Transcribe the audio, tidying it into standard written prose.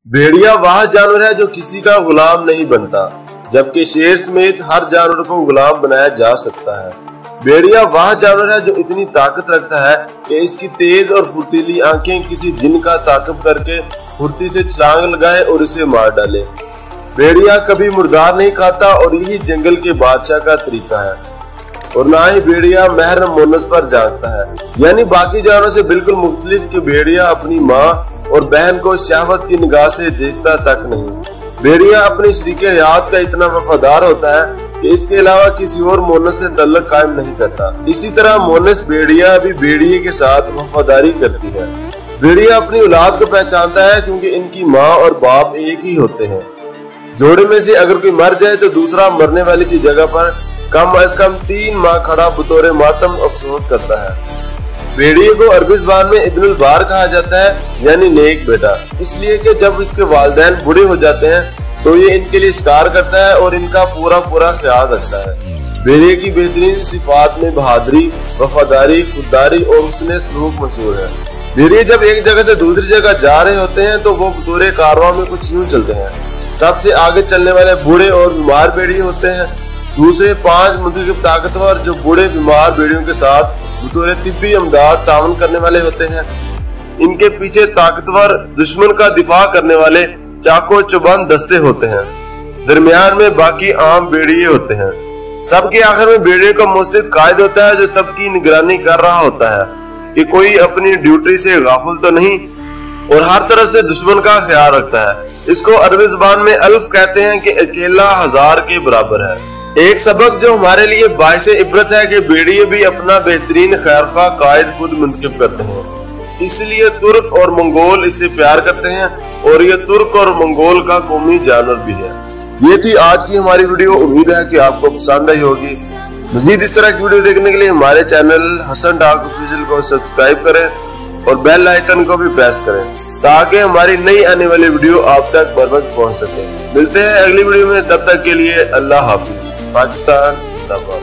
भेड़िया वह जानवर है जो किसी का गुलाम नहीं बनता, जबकि शेर समेत हर जानवर को गुलाम बनाया जा सकता है। भेड़िया वह जानवर है जो इतनी ताकत रखता है कि इसकी तेज और फुर्तीली आंखें किसी जिन का ताक़ब करके फुर्ती से छलांग लगाए और इसे मार डाले। भेड़िया कभी मुर्दार नहीं खाता और यही जंगल के बादशाह का तरीका है। और ना ही भेड़िया महरम मोनस पर झांकता है, यानी बाकी जानवरों से बिल्कुल मुख्तलिफ कि भेड़िया अपनी माँ और बहन को शहवत की निगाह से देखता तक नहीं। भेड़िया अपनी शरीके हयात का इतना वफादार होता है कि इसके अलावा किसी और मोनस से तल्लुक कायम नहीं करता। इसी तरह मोनस भेड़िया भी भेड़िए के साथ वफादारी करती है। भेड़िया अपनी औलाद को पहचानता है क्योंकि इनकी माँ और बाप एक ही होते हैं। जोड़े में से अगर कोई मर जाए तो दूसरा मरने वाले की जगह पर कम अज कम 3 माह खड़ा बतौर मातम अफसोस करता है। भेड़िए को अरबी ज़बान में इब्नुल बार कहा जाता है, यानी नेक बेटा, इसलिए कि जब इसके वालिदैन बूढ़े हो जाते हैं तो ये इनके लिए शिकार करता है और इनका पूरा ख्याल रखता है। भेड़िए की बेहतरीन सिफात में बहादुरी, वफादारी, खुददारी और हुस्न सलूक मशहूर है। भेड़िए जब एक जगह से दूसरी जगह जा रहे होते हैं तो वो बतौर कारवां में कुछ यूं चलते हैं। सबसे आगे चलने वाले बूढ़े और बीमार भेड़िए होते हैं। दूसरे 5 मुंतखब ताकतवर जो बूढ़े बीमार भेड़ियों के साथ बतौर तिब्बी अमदाद तावन करने वाले होते हैं। इनके पीछे ताकतवर दुश्मन का दिफा करने वाले चाको चुबंद दस्ते होते हैं। दरमियान में बाकी आम भेड़िए होते हैं। सबके आखिर में भेड़िए का मुस्तैद कायद होता है जो सबकी निगरानी कर रहा होता है कि कोई अपनी ड्यूटी से गाफिल तो नहीं और हर तरफ से दुश्मन का ख्याल रखता है। इसको अरबी ज़बान में अल्फ कहते हैं कि अकेला 1000 के बराबर है। एक सबक जो हमारे लिए बाइसे इबरत है कि भेड़िए भी अपना बेहतरीन खैरखा कायद खुद मुंतखब करते हैं, इसलिए तुर्क और मंगोल इससे प्यार करते हैं और ये तुर्क और मंगोल का कौमी जानवर भी है। ये थी आज की हमारी वीडियो। उम्मीद है कि आपको पसंद आई होगी। मजीद इस तरह की वीडियो देखने के लिए हमारे चैनल हसन टॉक ऑफिशियल को सब्सक्राइब करें और बेल आइकन को भी प्रेस करें ताकि हमारी नई आने वाली वीडियो आप तक बर वक्त पहुंच सके। मिलते हैं अगली वीडियो में, तब तक के लिए अल्लाह हाफिज। पाकिस्तान जिंदाबाद।